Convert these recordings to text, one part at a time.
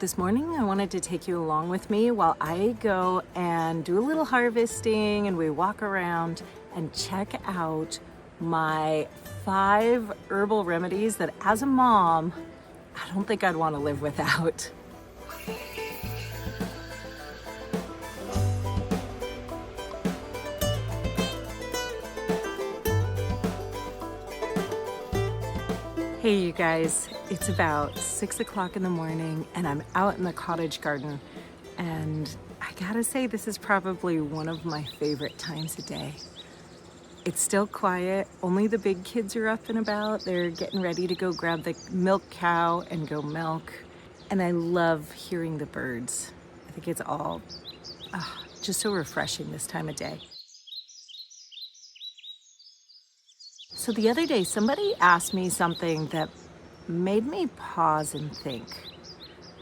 This morning, I wanted to take you along with me while I go and do a little harvesting and we walk around and check out my 5 herbal remedies that as a mom, I don't think I'd want to live without. Hey you guys, it's about 6 o'clock in the morning and I'm out in the cottage garden, and I gotta say this is probably one of my favorite times of day. It's still quiet, only the big kids are up and about. They're getting ready to go grab the milk cow and go milk, and I love hearing the birds. I think it's all just so refreshing this time of day. So the other day, somebody asked me something that made me pause and think.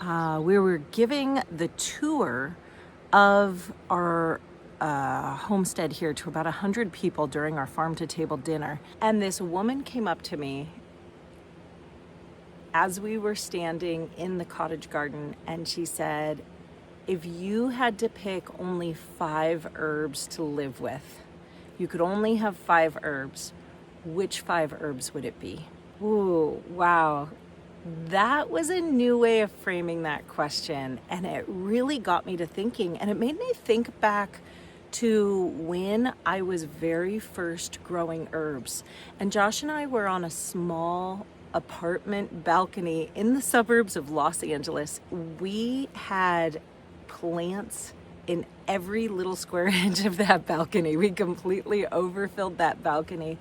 We were giving the tour of our homestead here to about 100 people during our farm-to-table dinner. And this woman came up to me as we were standing in the cottage garden, and she said, if you had to pick only 5 herbs to live with, you could only have 5 herbs, which 5 herbs would it be? Ooh, wow. That was a new way of framing that question, and it really got me to thinking, and it made me think back to when I was very first growing herbs. And Josh and I were on a small apartment balcony in the suburbs of Los Angeles. We had plants in every little square inch of that balcony. We completely overfilled that balcony.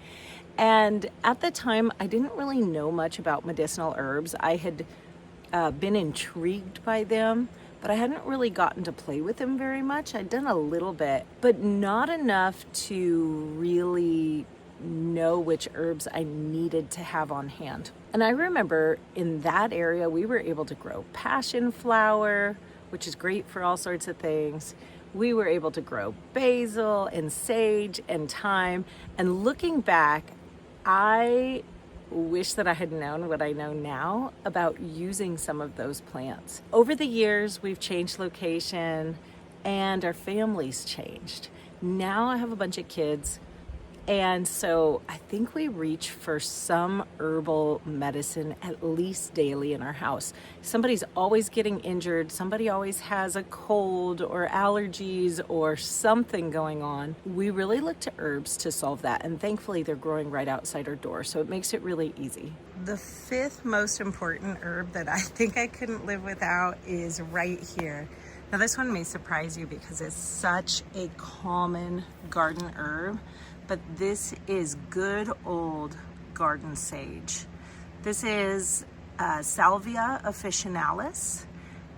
And at the time, I didn't really know much about medicinal herbs. I had been intrigued by them, but I hadn't really gotten to play with them very much. I'd done a little bit, but not enough to really know which herbs I needed to have on hand. And I remember in that area, we were able to grow passion flower, which is great for all sorts of things. We were able to grow basil and sage and thyme. And looking back, I wish that I had known what I know now about using some of those plants. Over the years, we've changed location and our family's changed. Now I have a bunch of kids, and so I think we reach for some herbal medicine at least daily in our house. Somebody's always getting injured. Somebody always has a cold or allergies or something going on. We really look to herbs to solve that, and thankfully they're growing right outside our door, so it makes it really easy. The 5th most important herb that I think I couldn't live without is right here. Now this one may surprise you because it's such a common garden herb, but this is good old garden sage. This is Salvia officinalis,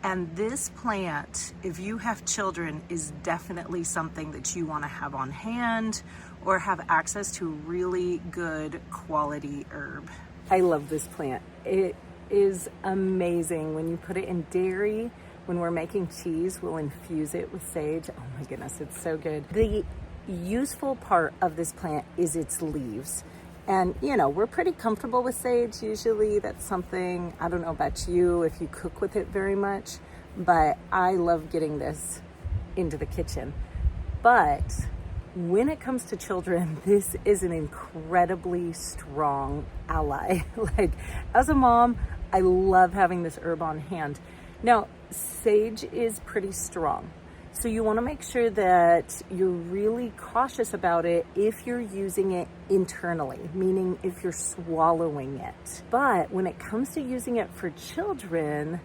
and this plant, if you have children, is definitely something that you want to have on hand or have access to really good quality herb. I love this plant. It is amazing. When you put it in dairy, when we're making cheese, we'll infuse it with sage. Oh my goodness, it's so good. The useful part of this plant is its leaves. And you know, we're pretty comfortable with sage usually. That's something, I don't know about you if you cook with it very much, but I love getting this into the kitchen. But when it comes to children, this is an incredibly strong ally. Like, as a mom, I love having this herb on hand. Now, sage is pretty strong, so you want to make sure that you're really cautious about it if you're using it internally, meaning if you're swallowing it. But when it comes to using it for children,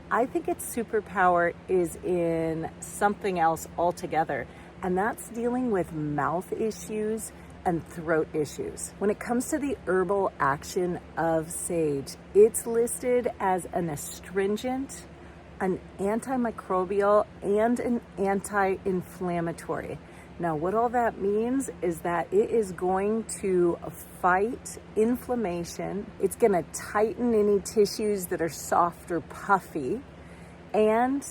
I think its superpower is in something else altogether, and that's dealing with mouth issues and throat issues. When it comes to the herbal action of sage, it's listed as an astringent, an antimicrobial, and an anti-inflammatory. Now, what all that means is that it is going to fight inflammation. It's going to tighten any tissues that are soft or puffy, and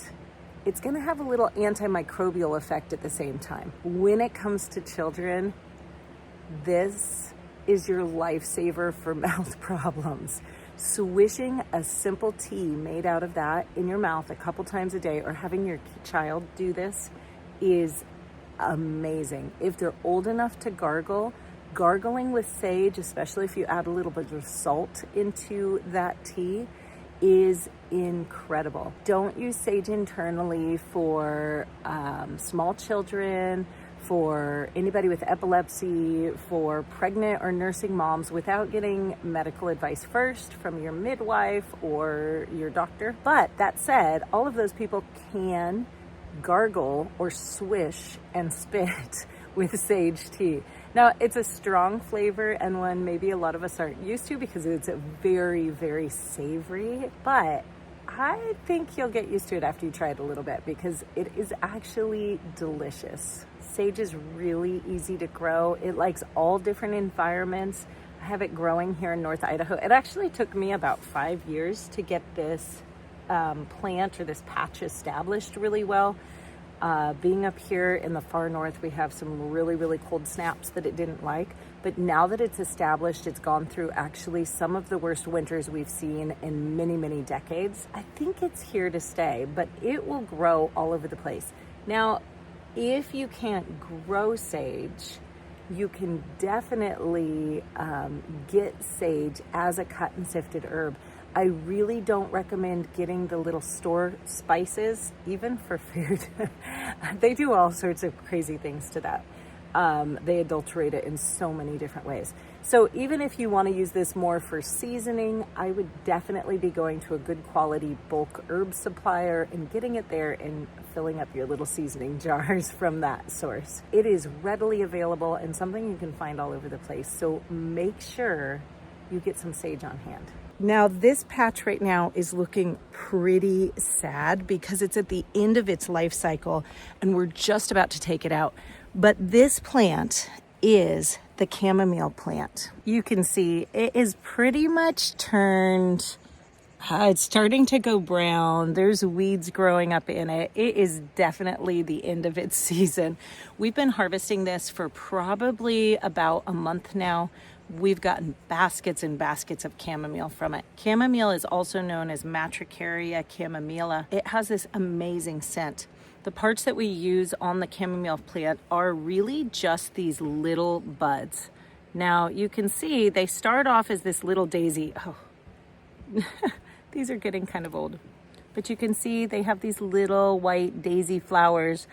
it's going to have a little antimicrobial effect at the same time. When it comes to children, this is your lifesaver for mouth problems. Swishing a simple tea made out of that in your mouth a couple times a day, or having your child do this, is amazing. If they're old enough to gargle, gargling with sage, especially if you add a little bit of salt into that tea, is incredible. Don't use sage internally for small children, for anybody with epilepsy, for pregnant or nursing moms, without getting medical advice first from your midwife or your doctor. But that said, all of those people can gargle or swish and spit with sage tea. Now, it's a strong flavor and one maybe a lot of us aren't used to because it's very, very savory, but I think you'll get used to it after you try it a little bit because it is actually delicious. Sage is really easy to grow. It likes all different environments. I have it growing here in North Idaho. It actually took me about 5 years to get this plant or this patch established really well. Being up here in the far north, we have some really, really cold snaps that it didn't like. But now that it's established, it's gone through actually some of the worst winters we've seen in many, many decades. I think it's here to stay, but it will grow all over the place. Now, if you can't grow sage, you can definitely get sage as a cut and sifted herb. I really don't recommend getting the little store spices, even for food. They do all sorts of crazy things to that. They adulterate it in so many different ways. So even if you want to use this more for seasoning, I would definitely be going to a good quality bulk herb supplier and getting it there and filling up your little seasoning jars from that source. It is readily available and something you can find all over the place. So make sure you get some sage on hand. Now, this patch right now is looking pretty sad because it's at the end of its life cycle and we're just about to take it out. But this plant is the chamomile plant. You can see it is pretty much turned, it's starting to go brown. There's weeds growing up in it. It is definitely the end of its season. We've been harvesting this for probably about a month now. We've gotten baskets and baskets of chamomile from it. Chamomile is also known as Matricaria chamomila. It has this amazing scent. The parts that we use on the chamomile plant are really just these little buds. Now you can see they start off as this little daisy. Oh, these are getting kind of old. But you can see they have these little white daisy flowers.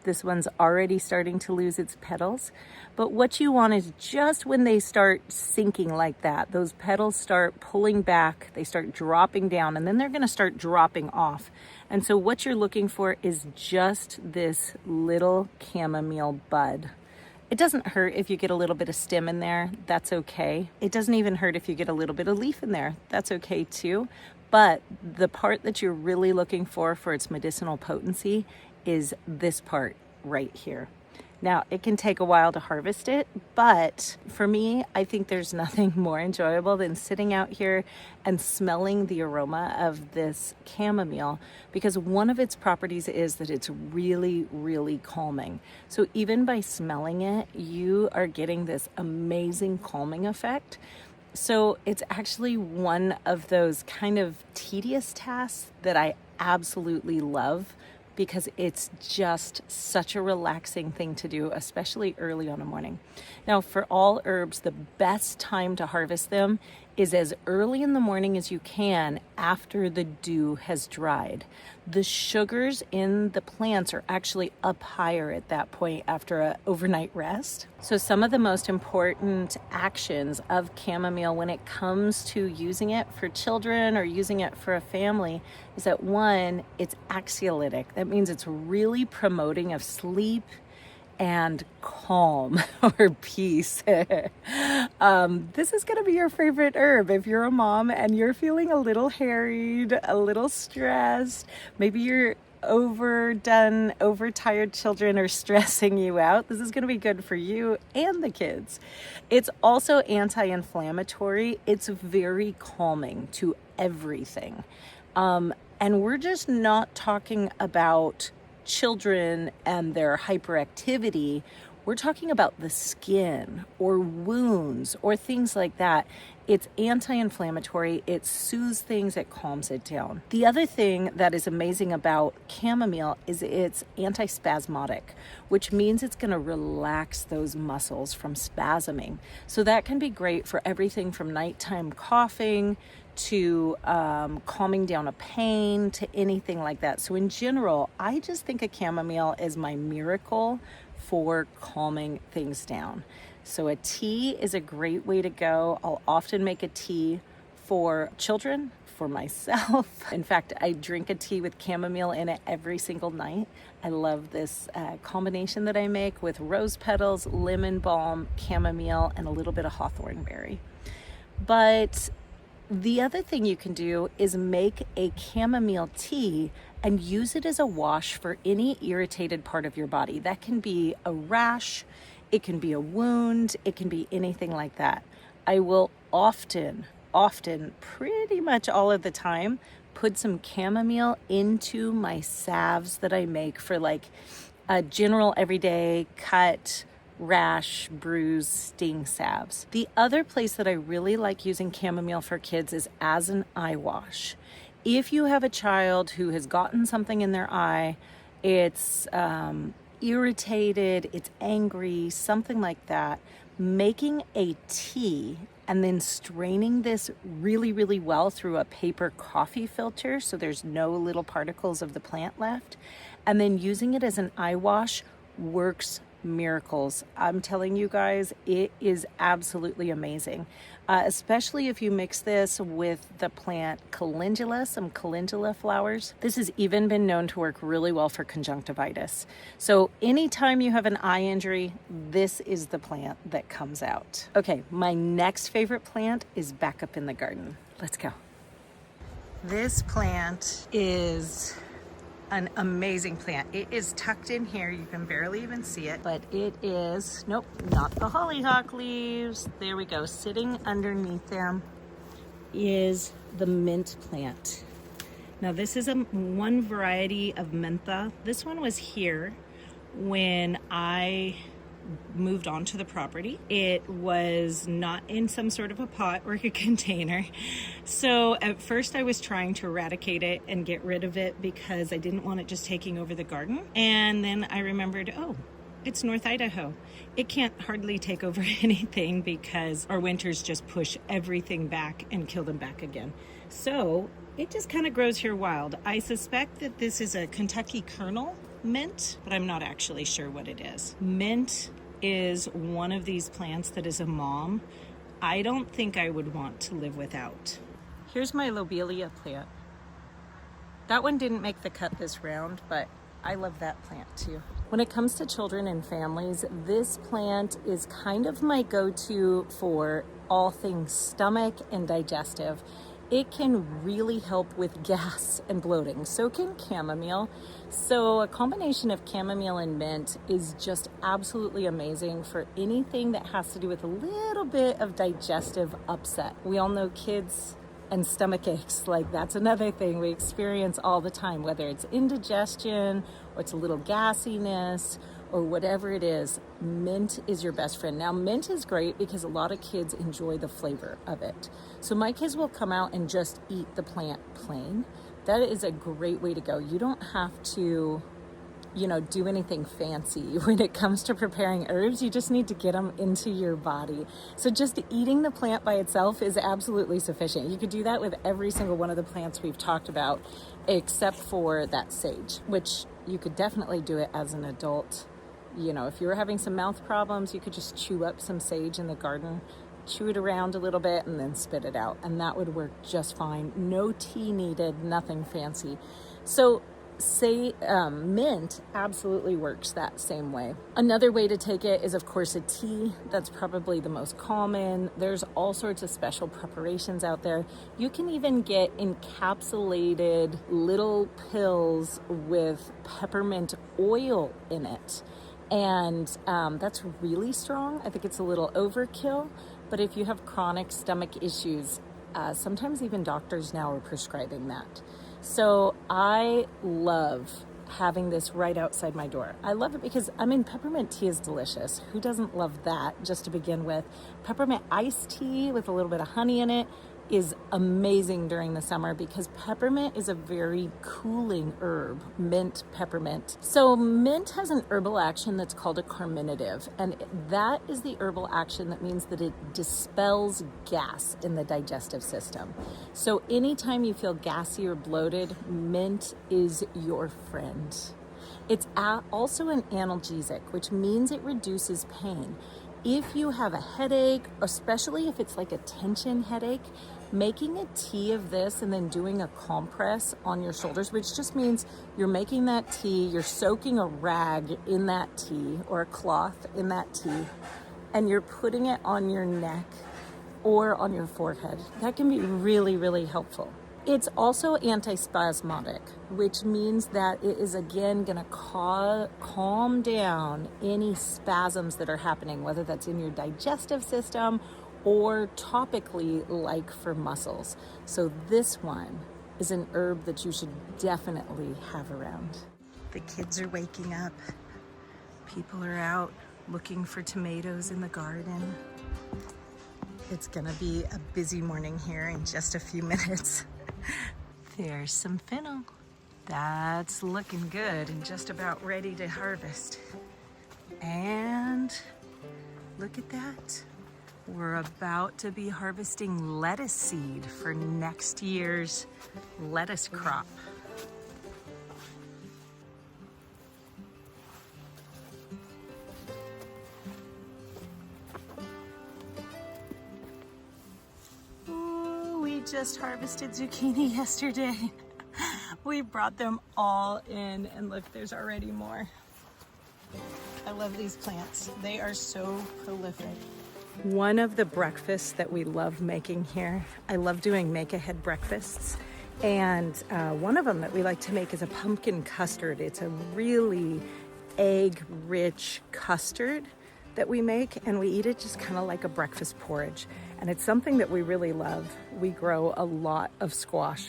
This one's already starting to lose its petals. But what you want is just when they start sinking like that, those petals start pulling back, they start dropping down, and then they're gonna start dropping off. And so what you're looking for is just this little chamomile bud. It doesn't hurt if you get a little bit of stem in there, that's okay. It doesn't even hurt if you get a little bit of leaf in there, that's okay too. But the part that you're really looking for its medicinal potency is this part right here. Now, it can take a while to harvest it, but for me, I think there's nothing more enjoyable than sitting out here and smelling the aroma of this chamomile, because one of its properties is that it's really, really calming. So even by smelling it, you are getting this amazing calming effect. So it's actually one of those kind of tedious tasks that I absolutely love, because it's just such a relaxing thing to do, especially early on in the morning. Now, for all herbs, the best time to harvest them is as early in the morning as you can after the dew has dried. The sugars in the plants are actually up higher at that point after an overnight rest. So some of the most important actions of chamomile when it comes to using it for children or using it for a family is that, one, it's anxiolytic. That means it's really promoting of sleep and calm or peace. This is going to be your favorite herb if you're a mom and you're feeling a little harried, a little stressed. Maybe you're overdone, overtired children are stressing you out. This is going to be good for you and the kids. It's also anti-inflammatory. It's very calming to everything. And we're just not talking about children and their hyperactivity. We're talking about the skin or wounds or things like that. It's anti-inflammatory, it soothes things, it calms it down. The other thing that is amazing about chamomile is it's antispasmodic, which means it's gonna relax those muscles from spasming. So that can be great for everything from nighttime coughing to calming down a pain to anything like that. So in general, I just think a chamomile is my miracle for calming things down. So a tea is a great way to go. I'll often make a tea for children, for myself. In fact, I drink a tea with chamomile in it every single night. I love this combination that I make with rose petals, lemon balm, chamomile, and a little bit of hawthorn berry. But the other thing you can do is make a chamomile tea and use it as a wash for any irritated part of your body. That can be a rash, it can be a wound, it can be anything like that. I will often, pretty much all of the time, put some chamomile into my salves that I make for like a general everyday cut, rash, bruise, sting salves. The other place that I really like using chamomile for kids is as an eye wash. If you have a child who has gotten something in their eye, it's irritated, it's angry, something like that, making a tea and then straining this really, really well through a paper coffee filter so there's no little particles of the plant left, and then using it as an eye wash works miracles. I'm telling you guys, it is absolutely amazing. Especially if you mix this with the plant Calendula, some Calendula flowers. This has even been known to work really well for conjunctivitis. So anytime you have an eye injury, this is the plant that comes out. Okay, my next favorite plant is back up in the garden. Let's go. This plant is an amazing plant. It is tucked in here. You can barely even see it, but it is, nope, not the hollyhock leaves. There we go. Sitting underneath them is the mint plant. Now this is one variety of mentha. This one was here when I moved onto the property. It was not in some sort of a pot or a container. So at first I was trying to eradicate it and get rid of it because I didn't want it just taking over the garden. And then I remembered, oh, it's North Idaho. It can't hardly take over anything because our winters just push everything back and kill them back again. So it just kind of grows here wild. I suspect that this is a Kentucky kernel mint, but I'm not actually sure what it is. Mint is one of these plants that is a mom. I don't think I would want to live without. Here's my lobelia plant. That one didn't make the cut this round, but I love that plant too. When it comes to children and families, this plant is kind of my go-to for all things stomach and digestive. It can really help with gas and bloating. So can chamomile. So a combination of chamomile and mint is just absolutely amazing for anything that has to do with a little bit of digestive upset. We all know kids and stomach aches, like that's another thing we experience all the time, whether it's indigestion or it's a little gassiness or whatever it is. Mint is your best friend. Now, mint is great because a lot of kids enjoy the flavor of it. So my kids will come out and just eat the plant plain. That is a great way to go. You don't have to, do anything fancy when it comes to preparing herbs. You just need to get them into your body. So just eating the plant by itself is absolutely sufficient. You could do that with every single one of the plants we've talked about, except for that sage, which you could definitely do it as an adult. If you were having some mouth problems, you could just chew up some sage in the garden, chew it around a little bit, and then spit it out. And that would work just fine. No tea needed, nothing fancy. So mint absolutely works that same way. Another way to take it is, of course, a tea. That's probably the most common. There's all sorts of special preparations out there. You can even get encapsulated little pills with peppermint oil in it. And that's really strong. I think it's a little overkill, but if you have chronic stomach issues, sometimes even doctors now are prescribing that. So I love having this right outside my door. I love it because, I mean, peppermint tea is delicious. Who doesn't love that, just to begin with? Peppermint iced tea with a little bit of honey in it is amazing during the summer because peppermint is a very cooling herb, mint peppermint. So mint has an herbal action that's called a carminative, and that is the herbal action that means that it dispels gas in the digestive system. So anytime you feel gassy or bloated, mint is your friend. It's also an analgesic, which means it reduces pain. If you have a headache, especially if it's like a tension headache, making a tea of this and then doing a compress on your shoulders, which just means you're making that tea, you're soaking a rag in that tea or a cloth in that tea, and you're putting it on your neck or on your forehead. That can be really, really helpful. It's also antispasmodic, which means that it is again going to calm down any spasms that are happening, whether that's in your digestive system or topically, like for muscles. So this one is an herb that you should definitely have around. The kids are waking up. People are out looking for tomatoes in the garden. It's gonna be a busy morning here in just a few minutes. There's some fennel. That's looking good and just about ready to harvest. And look at that. We're about to be harvesting lettuce seed for next year's lettuce crop. We just harvested zucchini yesterday. We brought them all in and look, there's already more. I love these plants. They are so prolific. One of the breakfasts that we love making here, I love doing make-ahead breakfasts. And one of them that we like to make is a pumpkin custard. It's a really egg-rich custard that we make, and we eat it just kind of like a breakfast porridge. And it's something that we really love. We grow a lot of squash.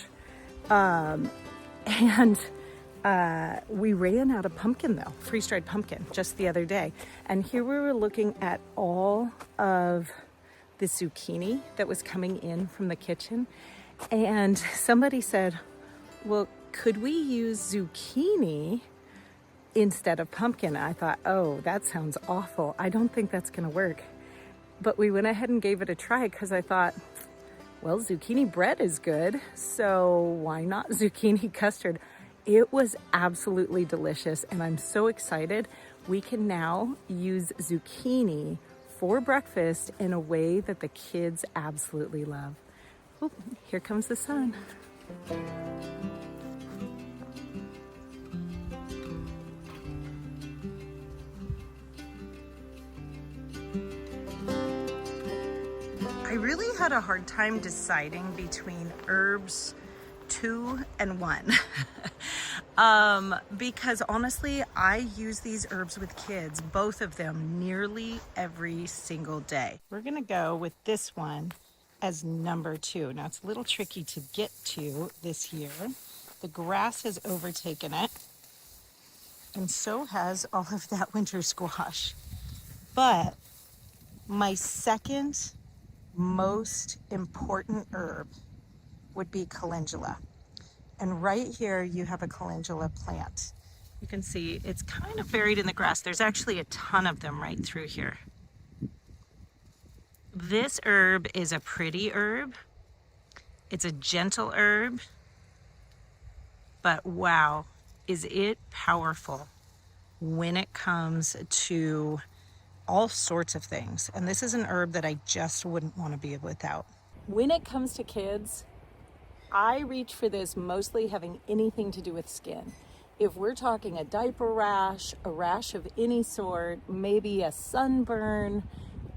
We ran out of pumpkin though, freeze-dried pumpkin, just the other day. And here we were looking at all of the zucchini that was coming in from the kitchen. And somebody said, well, could we use zucchini instead of pumpkin? I thought, oh, that sounds awful. I don't think that's gonna work. But we went ahead and gave it a try because I thought, well, zucchini bread is good, so why not zucchini custard? It was absolutely delicious, and I'm so excited. We can now use zucchini for breakfast in a way that the kids absolutely love. Oh, here comes the sun. I really had a hard time deciding between herbs 2 and 1 because honestly I use these herbs with kids, both of them, nearly every single day. We're gonna go with this one as number 2. Now it's a little tricky to get to this year. The grass has overtaken it, and so has all of that winter squash. But my second most important herb would be calendula. And right here you have a calendula plant. You can see it's kind of buried in the grass. There's actually a ton of them right through here. This herb is a pretty herb. It's a gentle herb, but wow, is it powerful when it comes to all sorts of things. And this is an herb that I just wouldn't want to be without. When it comes to kids, I reach for this mostly having anything to do with skin. If we're talking a diaper rash, a rash of any sort, maybe a sunburn,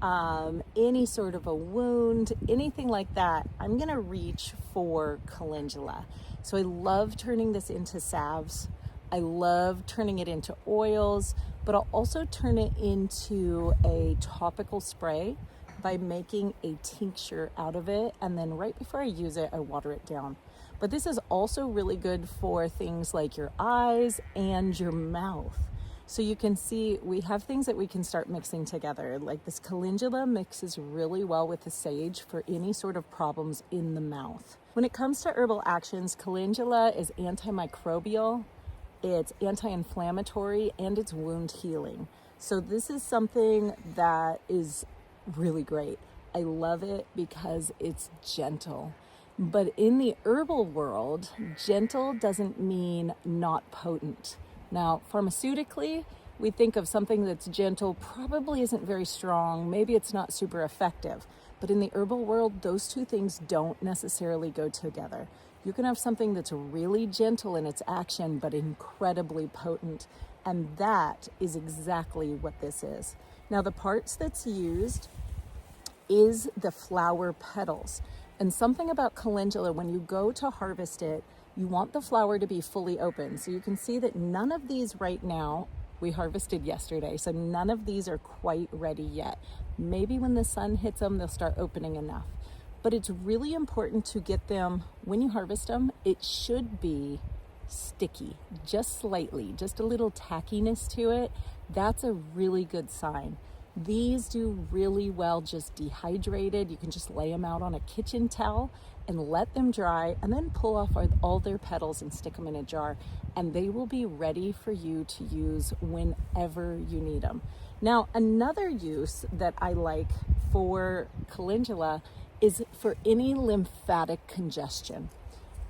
any sort of a wound, anything like that, I'm gonna reach for calendula. So I love turning this into salves. I love turning it into oils, but I'll also turn it into a topical spray by making a tincture out of it. And then right before I use it, I water it down. But this is also really good for things like your eyes and your mouth. So you can see we have things that we can start mixing together. Like this calendula mixes really well with the sage for any sort of problems in the mouth. When it comes to herbal actions, calendula is antimicrobial, it's anti-inflammatory, and it's wound healing. So this is something that is really great. I love it because it's gentle. But in the herbal world, gentle doesn't mean not potent. Now, pharmaceutically, we think of something that's gentle probably isn't very strong. Maybe it's not super effective. But in the herbal world, those two things don't necessarily go together. You can have something that's really gentle in its action, but incredibly potent. And that is exactly what this is. Now, the parts that's used is the flower petals. And something about calendula, when you go to harvest it, you want the flower to be fully open. So you can see that none of these right now, we harvested yesterday, so none of these are quite ready yet. Maybe when the sun hits them, they'll start opening enough. But it's really important to get them, when you harvest them, it should be sticky, just slightly, just a little tackiness to it. That's a really good sign. These do really well just dehydrated. You can just lay them out on a kitchen towel and let them dry, and then pull off all their petals and stick them in a jar, and they will be ready for you to use whenever you need them. Now, another use that I like for calendula is for any lymphatic congestion.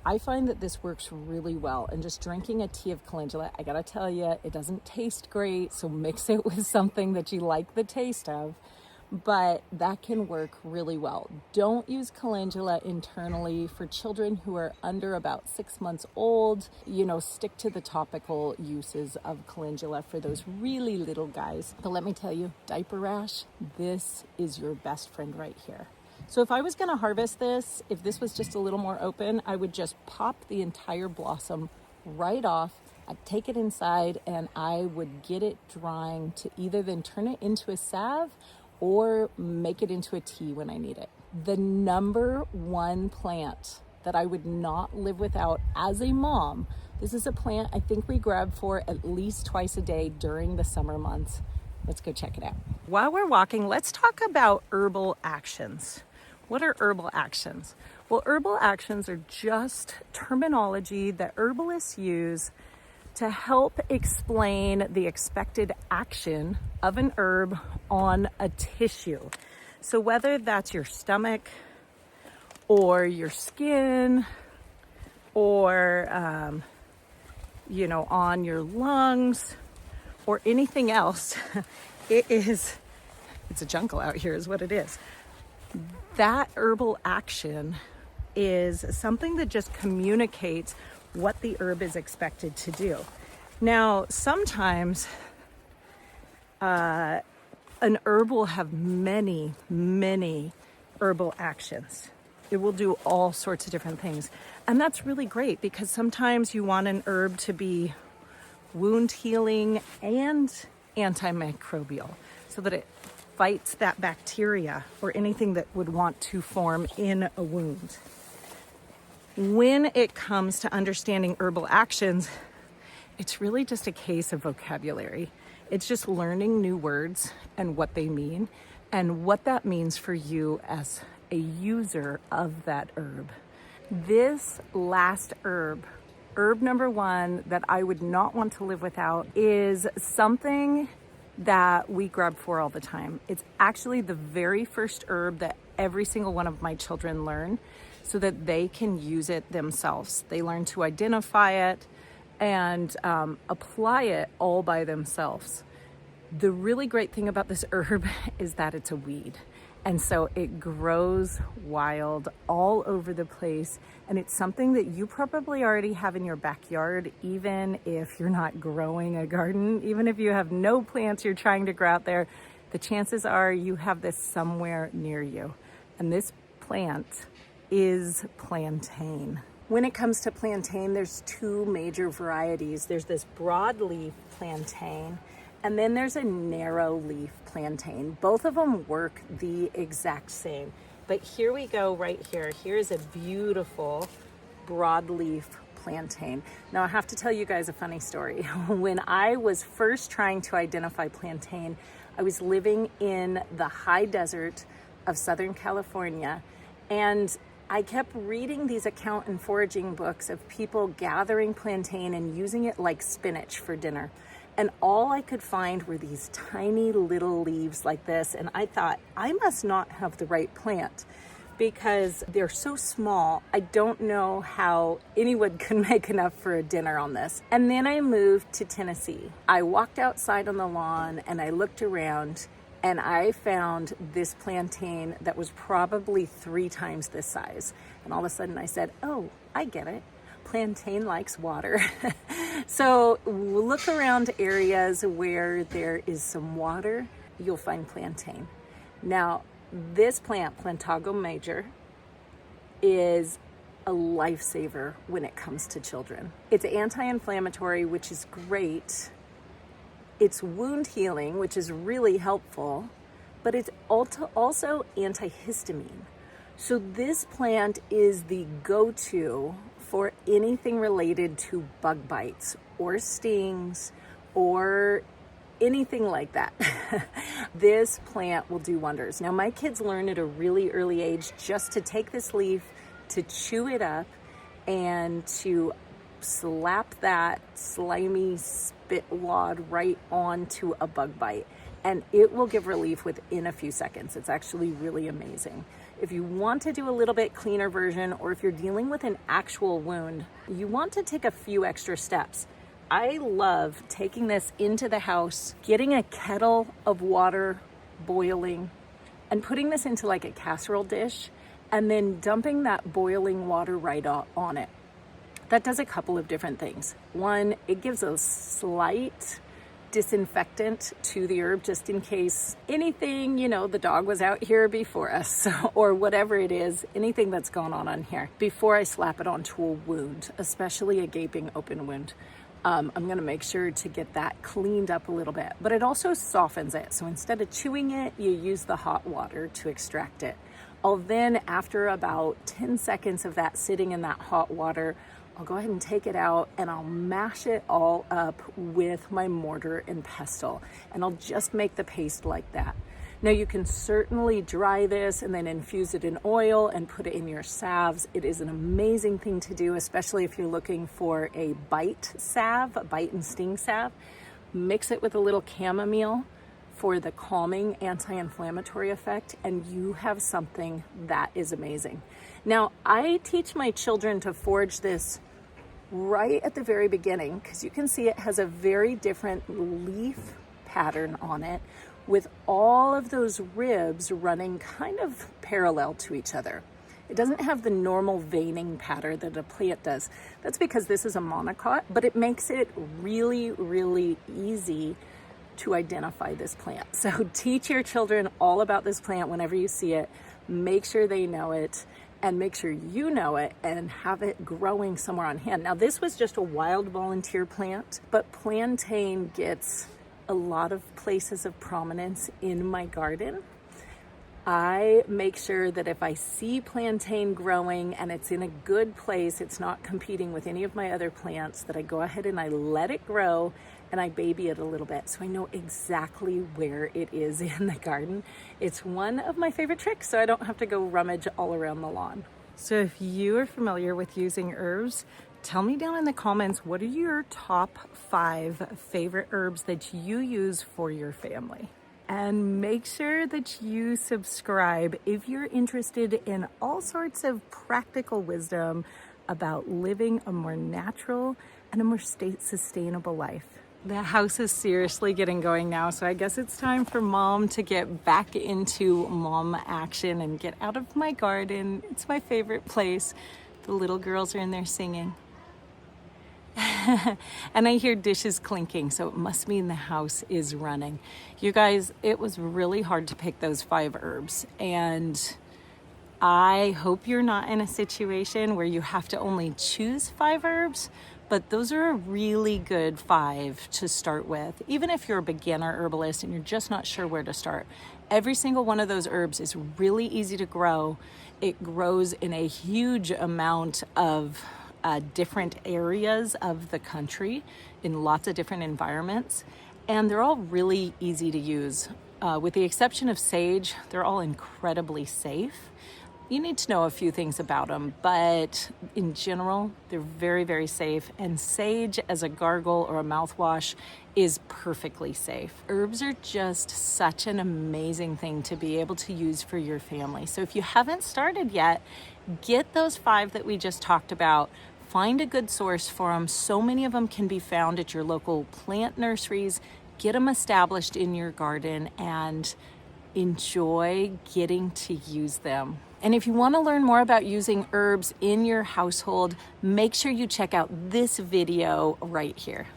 I find that this works really well, and just drinking a tea of calendula, I gotta tell you, it doesn't taste great, so mix it with something that you like the taste of, but that can work really well. Don't use calendula internally for children who are under about 6 months old. Stick to the topical uses of calendula for those really little guys. But let me tell you, diaper rash, this is your best friend right here. So if I was gonna harvest this, if this was just a little more open, I would just pop the entire blossom right off. I'd take it inside and I would get it drying to either then turn it into a salve or make it into a tea when I need it. The number one plant that I would not live without as a mom, this is a plant I think we grab for at least twice a day during the summer months. Let's go check it out. While we're walking, let's talk about herbal actions. What are herbal actions? Well, herbal actions are just terminology that herbalists use to help explain the expected action of an herb on a tissue. So whether that's your stomach or your skin or, on your lungs or anything else, it's a jungle out here is what it is. That herbal action is something that just communicates what the herb is expected to do. Now, sometimes an herb will have many, many herbal actions. It will do all sorts of different things. And that's really great because sometimes you want an herb to be wound healing and antimicrobial so that it fights that bacteria or anything that would want to form in a wound. When it comes to understanding herbal actions, it's really just a case of vocabulary. It's just learning new words and what they mean and what that means for you as a user of that herb. This last herb number one that I would not want to live without is something that we grab for all the time. It's actually the very first herb that every single one of my children learn so that they can use it themselves. They learn to identify it and apply it all by themselves. The really great thing about this herb is that it's a weed. And so it grows wild all over the place. And it's something that you probably already have in your backyard, even if you're not growing a garden, even if you have no plants you're trying to grow out there, the chances are you have this somewhere near you. And this plant is plantain. When it comes to plantain, there's two major varieties. There's this broadleaf plantain, and then there's a narrow leaf plantain. Both of them work the exact same. But here we go right here. Here is a beautiful broadleaf plantain. Now I have to tell you guys a funny story. When I was first trying to identify plantain, I was living in the high desert of Southern California, and I kept reading these account and foraging books of people gathering plantain and using it like spinach for dinner. And all I could find were these tiny little leaves like this. And I thought, I must not have the right plant because they're so small. I don't know how anyone could make enough for a dinner on this. And then I moved to Tennessee. I walked outside on the lawn and I looked around, and I found this plantain that was probably 3 times this size. And all of a sudden I said, oh, I get it. Plantain likes water. So look around areas where there is some water, you'll find plantain. Now, this plant, Plantago major, is a lifesaver when it comes to children. It's anti-inflammatory, which is great. It's wound healing, which is really helpful, but it's also antihistamine. So this plant is the go-to for anything related to bug bites or stings or anything like that. This plant will do wonders. Now, my kids learn at a really early age just to take this leaf, to chew it up, and to slap that slimy spit wad right onto a bug bite. And it will give relief within a few seconds. It's actually really amazing. If you want to do a little bit cleaner version, or if you're dealing with an actual wound, you want to take a few extra steps. I love taking this into the house, getting a kettle of water boiling, and putting this into like a casserole dish, and then dumping that boiling water right on it. That does a couple of different things. One, it gives a slight disinfectant to the herb, just in case anything, the dog was out here before us, or whatever it is, anything that's gone on here, before I slap it onto a wound, especially a gaping open wound. I'm gonna make sure to get that cleaned up a little bit, but it also softens it. So instead of chewing it, you use the hot water to extract it. I'll then, after about 10 seconds of that sitting in that hot water, I'll go ahead and take it out and I'll mash it all up with my mortar and pestle, and I'll just make the paste like that. Now, you can certainly dry this and then infuse it in oil and put it in your salves. It is an amazing thing to do, especially if you're looking for a bite salve, a bite and sting salve. Mix it with a little chamomile for the calming anti-inflammatory effect, and you have something that is amazing. Now, I teach my children to forage this right at the very beginning, because you can see it has a very different leaf pattern on it, with all of those ribs running kind of parallel to each other. It doesn't have the normal veining pattern that a plant does. That's because this is a monocot, but it makes it really, really easy to identify this plant. So teach your children all about this plant whenever you see it. Make sure they know it, and make sure you know it, and have it growing somewhere on hand. Now, this was just a wild volunteer plant, but plantain gets a lot of places of prominence in my garden. I make sure that if I see plantain growing and it's in a good place, it's not competing with any of my other plants, that I go ahead and I let it grow and I baby it a little bit, so I know exactly where it is in the garden. It's one of my favorite tricks, so I don't have to go rummage all around the lawn. So if you are familiar with using herbs, tell me down in the comments, what are your top 5 favorite herbs that you use for your family? And make sure that you subscribe if you're interested in all sorts of practical wisdom about living a more natural and a more sustainable life. The house is seriously getting going now, so I guess it's time for Mom to get back into mom action and get out of my garden. It's my favorite place. The little girls are in there singing. And I hear dishes clinking, so it must mean the house is running. You guys, it was really hard to pick those 5 herbs, and I hope you're not in a situation where you have to only choose 5 herbs, but those are a really good 5 to start with. Even if you're a beginner herbalist and you're just not sure where to start, every single one of those herbs is really easy to grow. It grows in a huge amount of different areas of the country in lots of different environments, and they're all really easy to use. With the exception of sage, they're all incredibly safe. You need to know a few things about them, but in general, they're very, very safe. And sage as a gargle or a mouthwash is perfectly safe. Herbs are just such an amazing thing to be able to use for your family. So if you haven't started yet, get those 5 that we just talked about. Find a good source for them. So many of them can be found at your local plant nurseries. Get them established in your garden and enjoy getting to use them. And if you want to learn more about using herbs in your household, make sure you check out this video right here.